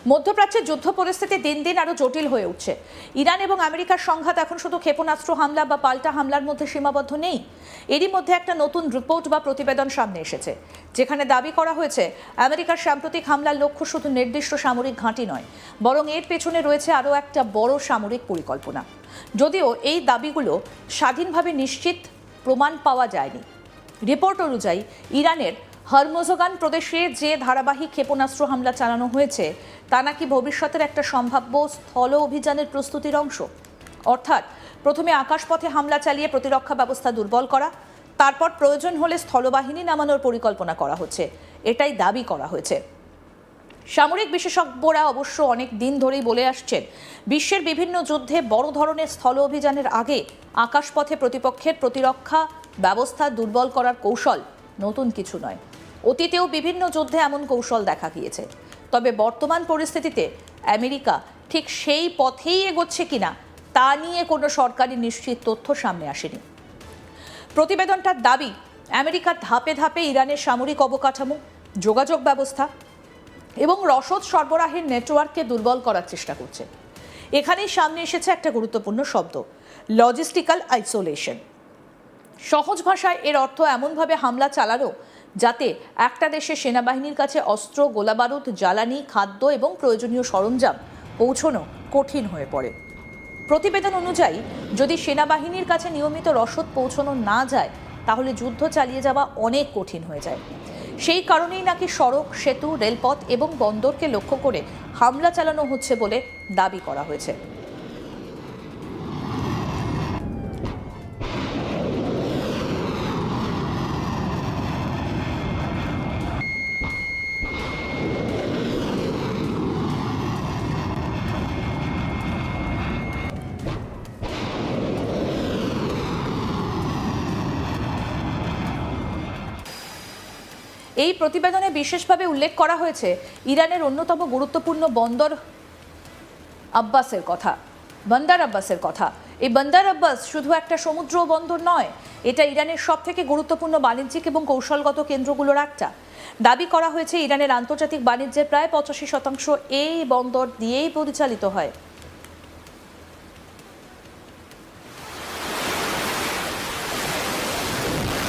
মধ্যপ্রাচ্যের যুদ্ধ পরিস্থিতি দিন দিন আরো জটিল হয়ে উঠছে। ইরান এবং আমেরিকার সংঘাত এখন শুধু ক্ষেপণাস্ত্র হামলা বা পাল্টা হামলার মধ্যে সীমাবদ্ধ নেই। এরই মধ্যে একটা নতুন রিপোর্ট বা প্রতিবেদন সামনে এসেছে, যেখানে দাবি করা হয়েছে আমেরিকার সাম্প্রতিক হামলার লক্ষ্য শুধু নির্দিষ্ট সামরিক ঘাঁটি নয়, বরং এর পেছনে রয়েছে আরও একটা বড় সামরিক পরিকল্পনা। যদিও এই দাবিগুলো স্বাধীনভাবে নিশ্চিত প্রমাণ পাওয়া যায়নি। রিপোর্ট অনুযায়ী ইরানের হরমোজগান প্রদেশে যে ধারাবাহিক ক্ষেপণাস্ত্র হামলা চালানো হয়েছে তা নাকি ভবিষ্যতের একটা সম্ভাব্য স্থল অভিযানের প্রস্তুতির অংশ। অর্থাৎ প্রথমে আকাশপথে হামলা চালিয়ে প্রতিরক্ষা ব্যবস্থা দুর্বল করা, তারপর প্রয়োজন হলে স্থলবাহিনী নামানোর পরিকল্পনা করা হচ্ছে, এটাই দাবি করা হয়েছে। সামরিক বিশেষজ্ঞরা অবশ্য অনেক দিন ধরেই বলে আসছেন, বিশ্বের বিভিন্ন যুদ্ধে বড় ধরনের স্থল অভিযানের আগে আকাশপথে প্রতিপক্ষের প্রতিরক্ষা ব্যবস্থা দুর্বল করার কৌশল নতুন কিছু নয়। অতীতেও বিভিন্ন যুদ্ধে এমন কৌশল দেখা গিয়েছে। তবে বর্তমান পরিস্থিতিতে আমেরিকা ঠিক সেই পথেই এগোচ্ছে কিনা তা নিয়ে কোনো সরকারি নিশ্চিত তথ্য সামনে আসেনি। প্রতিবেদনটার দাবি, আমেরিকা ধাপে ধাপে ইরানের সামরিক অবকাঠামো, যোগাযোগ ব্যবস্থা এবং রসদ সরবরাহের নেটওয়ার্ককে দুর্বল করার চেষ্টা করছে। এখানেই সামনে এসেছে একটা গুরুত্বপূর্ণ শব্দ, লজিস্টিক্যাল আইসোলেশন। সহজ ভাষায় এর অর্থ এমনভাবে হামলা চালানো যাতে একটা দেশের সেনাবাহিনীর কাছে অস্ত্র, গোলাবারুদ, জ্বালানি, খাদ্য এবং প্রয়োজনীয় সরঞ্জাম পৌঁছানো কঠিন হয়ে পড়ে। প্রতিবেদন অনুযায়ী যদি সেনাবাহিনীর কাছে নিয়মিত রসদ পৌঁছানো না যায় তাহলে যুদ্ধ চালিয়ে যাওয়া অনেক কঠিন হয়ে যায়। সেই কারণেই নাকি সড়ক, সেতু, রেলপথ এবং বন্দরকে লক্ষ্য করে হামলা চালানো হচ্ছে বলে দাবি করা হয়েছে। এই প্রতিবেদনে বিশেষভাবে উল্লেখ করা হয়েছে ইরানের অন্যতম গুরুত্বপূর্ণ বন্দর আব্বাসের কথা, বন্দর আব্বাসের কথা। এই বন্দর আব্বাস শুধু একটা সমুদ্র বন্দর নয়, এটা ইরানের সব থেকে গুরুত্বপূর্ণ বাণিজ্যিক এবং কৌশলগত কেন্দ্রগুলোর একটা। দাবি করা হয়েছে ইরানের আন্তর্জাতিক বাণিজ্যের প্রায় 85% এই বন্দর দিয়েই পরিচালিত হয়।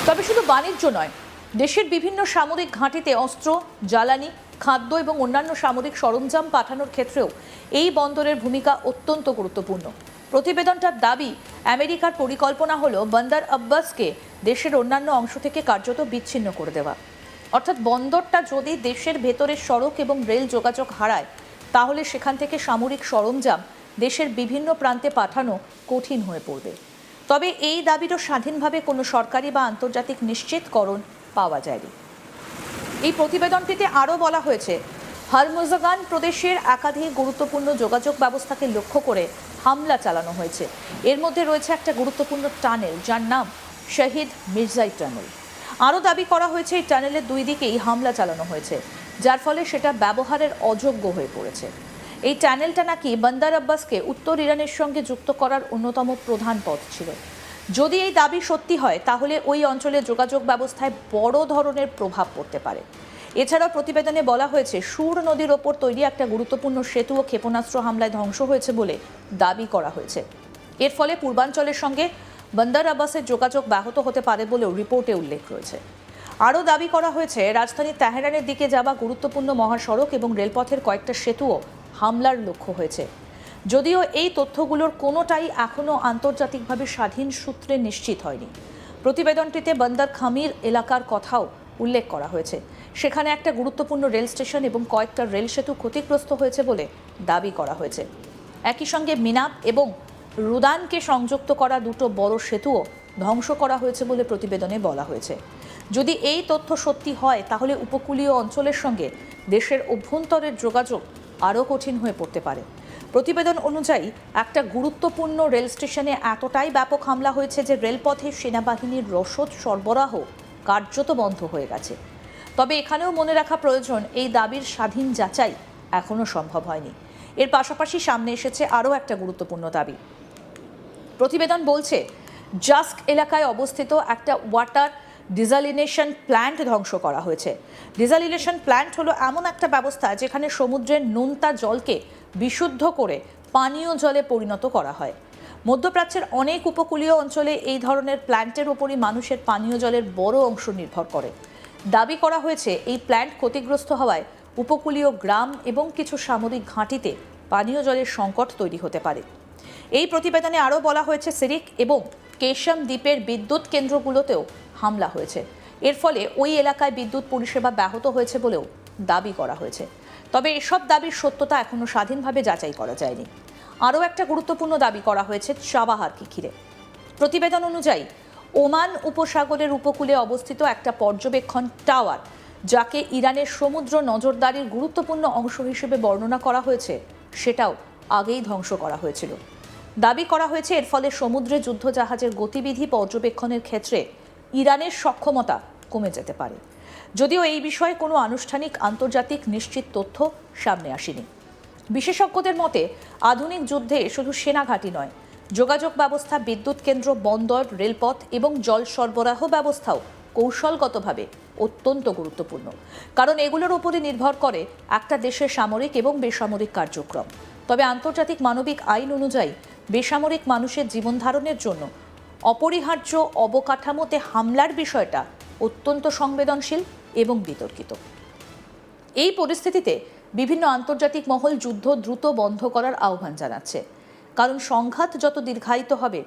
তবে শুধু বাণিজ্য নয়, দেশের বিভিন্ন সামরিক ঘাঁটিতে অস্ত্র, জ্বালানি, খাদ্য এবং অন্যান্য সামরিক সরঞ্জাম পাঠানোর ক্ষেত্রেও এই বন্দরের ভূমিকা অত্যন্ত গুরুত্বপূর্ণ। প্রতিবেদনটার দাবি, আমেরিকার পরিকল্পনা হলো বন্দর আব্বাসকে দেশের অন্যান্য অংশ থেকে কার্যত বিচ্ছিন্ন করে দেওয়া। অর্থাৎ বন্দরটা যদি দেশের ভেতরের সড়ক এবং রেল যোগাযোগ হারায় তাহলে সেখান থেকে সামরিক সরঞ্জাম দেশের বিভিন্ন প্রান্তে পাঠানো কঠিন হয়ে পড়বে। তবে এই দাবিরও স্বাধীনভাবে কোনো সরকারি বা আন্তর্জাতিক নিশ্চিতকরণ পাওয়া যায়নি। এই প্রতিবেদনটিতে আরও বলা হয়েছে, হরমোজগান প্রদেশের একাধিক গুরুত্বপূর্ণ যোগাযোগ ব্যবস্থাকে লক্ষ্য করে হামলা চালানো হয়েছে। এর মধ্যে রয়েছে একটা গুরুত্বপূর্ণ টানেল যার নাম শহীদ মির্জাই টানেল। আরও দাবি করা হয়েছে এই টানেলের দুই দিকেই হামলা চালানো হয়েছে, যার ফলে সেটা ব্যবহারের অযোগ্য হয়ে পড়েছে। এই টানেলটা নাকি বন্দর আব্বাসকে উত্তর ইরানের সঙ্গে যুক্ত করার অন্যতম প্রধান পথ ছিল। যদি এই দাবি সত্যি হয় তাহলে ওই অঞ্চলের যোগাযোগ ব্যবস্থায় বড় ধরনের প্রভাব পড়তে পারে। এছাড়াও প্রতিবেদনে বলা হয়েছে সুর নদীর ওপর তৈরি একটা গুরুত্বপূর্ণ সেতু ও ক্ষেপণাস্ত্র হামলায় ধ্বংস হয়েছে বলে দাবি করা হয়েছে। এর ফলে পূর্বাঞ্চলের সঙ্গে বন্দর আব্বাসের যোগাযোগ ব্যাহত হতে পারে বলেও রিপোর্টে উল্লেখ রয়েছে। আরও দাবি করা হয়েছে রাজধানী তেহরানের দিকে যাওয়া গুরুত্বপূর্ণ মহাসড়ক এবং রেলপথের কয়েকটা সেতুও হামলার লক্ষ্য হয়েছে। যদিও এই তথ্যগুলোর কোনোটাই এখনও আন্তর্জাতিকভাবে স্বাধীন সূত্রে নিশ্চিত হয়নি। প্রতিবেদনটিতে বন্দর খামির এলাকার কথাও উল্লেখ করা হয়েছে। সেখানে একটা গুরুত্বপূর্ণ রেল স্টেশন এবং কয়েকটা রেল সেতু ক্ষতিগ্রস্ত হয়েছে বলে দাবি করা হয়েছে। একই সঙ্গে মিনাব এবং রুদানকে সংযুক্ত করা দুটো বড় সেতুও ধ্বংস করা হয়েছে বলে প্রতিবেদনে বলা হয়েছে। যদি এই তথ্য সত্যি হয় তাহলে উপকূলীয় অঞ্চলের সঙ্গে দেশের অভ্যন্তরের যোগাযোগ আরও কঠিন হয়ে পড়তে পারে। প্রতিবেদন অনুযায়ী একটা গুরুত্বপূর্ণ রেল স্টেশনে এতটাই ব্যাপক হামলা হয়েছে যে রেলপথে সেনাবাহিনীর রসদ সরবরাহ কার্যত বন্ধ হয়ে গেছে। তবে এখানেও মনে রাখা প্রয়োজন, এই দাবির স্বাধীন যাচাই এখনও সম্ভব হয়নি। এর পাশাপাশি সামনে এসেছে আরও একটা গুরুত্বপূর্ণ দাবি। প্রতিবেদন বলছে জাস্ক এলাকায় অবস্থিত একটা ওয়াটার ডিসালিনেশন প্ল্যান্ট ধ্বংস করা হয়েছে। ডিসালিনেশন প্ল্যান্ট হলো এমন একটা ব্যবস্থা যেখানে সমুদ্রের নোনতা জলকে বিশুদ্ধ করে পানীয় জলে পরিণত করা হয়। মধ্যপ্রাচ্যের অনেক উপকূলীয় অঞ্চলে এই ধরনের প্ল্যান্টের ওপরই মানুষের পানীয় জলের বড় অংশ নির্ভর করে। দাবি করা হয়েছে এই প্ল্যান্ট ক্ষতিগ্রস্ত হওয়ায় উপকূলীয় গ্রাম এবং কিছু সামরিক ঘাঁটিতে পানীয় জলের সংকট তৈরি হতে পারে। এই প্রতিবেদনে আরও বলা হয়েছে সিরিক এবং কেশম দ্বীপের বিদ্যুৎ কেন্দ্রগুলোতেও হামলা হয়েছে। এর ফলে ওই এলাকায় বিদ্যুৎ পরিষেবা ব্যাহত হয়েছে বলেও দাবি করা হয়েছে। তবে এসব দাবির সত্যতা এখনও স্বাধীনভাবে যাচাই করা যায়নি। আরও একটা গুরুত্বপূর্ণ দাবি করা হয়েছে চাবাহারকে ঘিরে। প্রতিবেদন অনুযায়ী ওমান উপসাগরের উপকূলে অবস্থিত একটা পর্যবেক্ষণ টাওয়ার, যাকে ইরানের সমুদ্র নজরদারির গুরুত্বপূর্ণ অংশ হিসেবে বর্ণনা করা হয়েছে, সেটাও আগেই ধ্বংস করা হয়েছিল। দাবি করা হয়েছে এর ফলে সমুদ্রে যুদ্ধজাহাজের গতিবিধি পর্যবেক্ষণের ক্ষেত্রে ইরানের সক্ষমতা কমে যেতে পারে। যদিও এই বিষয়ে কোনো আনুষ্ঠানিক আন্তর্জাতিক নিশ্চিত তথ্য সামনে আসেনি। বিশেষজ্ঞদের মতে আধুনিক যুদ্ধে শুধু সেনাঘাঁটি নয়, যোগাযোগ ব্যবস্থা, বিদ্যুৎ কেন্দ্র, বন্দর, রেলপথ এবং জল সরবরাহ ব্যবস্থাও কৌশলগতভাবে অত্যন্ত গুরুত্বপূর্ণ, কারণ এগুলোর উপরে নির্ভর করে একটা দেশের সামরিক এবং বেসামরিক কার্যক্রম। তবে আন্তর্জাতিক মানবিক আইন অনুযায়ী বেসামরিক মানুষের জীবন ধারণের জন্য অপরিহার্য অবকাঠামোতে হামলার বিষয়টা অত্যন্ত সংবেদনশীল এবং বিতর্কিত। এই পরিস্থিতিতে বিভিন্ন আন্তর্জাতিক মহল যুদ্ধ দ্রুত বন্ধ করার আহ্বান জানাচ্ছে, কারণ সংঘাত যত দীর্ঘায়িত হবে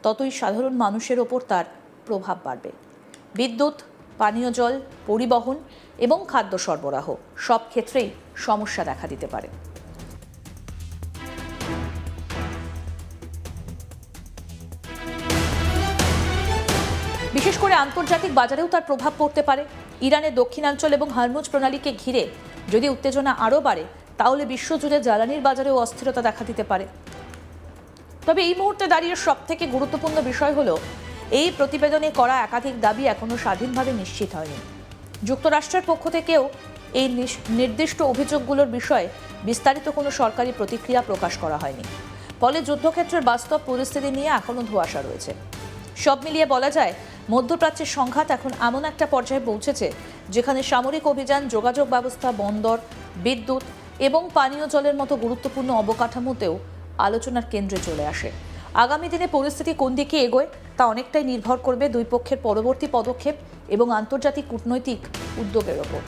ততই সাধারণ মানুষের ওপর তার প্রভাব বাড়বে। বিদ্যুৎ, পানীয় জল, পরিবহন এবং খাদ্য সরবরাহ সব ক্ষেত্রেই সমস্যা দেখা দিতে পারে। বিশেষ করে আন্তর্জাতিক বাজারেও তার প্রভাব পড়তে পারে। ইরানের দক্ষিণাঞ্চল এবং হরমুজ প্রণালীকে ঘিরে যদি উত্তেজনা আরও বাড়ে, তাহলে বিশ্বজুড়ে জ্বালানির বাজারেও অস্থিরতা দেখা দিতে পারে। তবে এই মুহূর্তে দাঁড়িয়ে সবথেকে গুরুত্বপূর্ণ বিষয় হলো এই প্রতিবেদনে করা একাধিক দাবি এখনও স্বাধীনভাবে নিশ্চিত হয়নি। যুক্তরাষ্ট্রের পক্ষ থেকেও এই নির্দিষ্ট অভিযোগগুলোর বিষয়ে বিস্তারিত কোনো সরকারি প্রতিক্রিয়া প্রকাশ করা হয়নি। ফলে যুদ্ধক্ষেত্রের বাস্তব পরিস্থিতি নিয়ে এখনও ধোঁয়াশা রয়েছে। সব মিলিয়ে বলা যায়, মধ্যপ্রাচ্যের সংঘাত এখন এমন একটা পর্যায়ে পৌঁছেছে যেখানে সামরিক অভিযান, যোগাযোগ ব্যবস্থা, বন্দর, বিদ্যুৎ এবং পানীয় জলের মতো গুরুত্বপূর্ণ অবকাঠামোতেও আলোচনার কেন্দ্রে চলে আসে। আগামী দিনে পরিস্থিতি কোন দিকে এগোয় তা অনেকটাই নির্ভর করবে দুই পক্ষের পরবর্তী পদক্ষেপ এবং আন্তর্জাতিক কূটনৈতিক উদ্যোগের ওপর।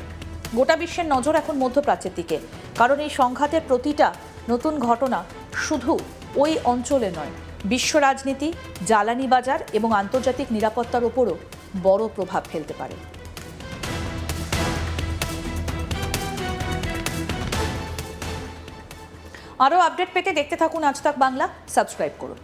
গোটা বিশ্বের নজর এখন মধ্যপ্রাচ্যের দিকে, কারণ এই সংঘাতের প্রতিটা নতুন ঘটনা শুধু ওই অঞ্চলে নয়, বিশ্ব রাজনীতি, জ্বালানি বাজার এবং আন্তর্জাতিক নিরাপত্তার ওপরও বড় প্রভাব ফেলতে পারে। আরও আপডেট পেতে দেখতে থাকুন আজ তাক বাংলা, সাবস্ক্রাইব করুন।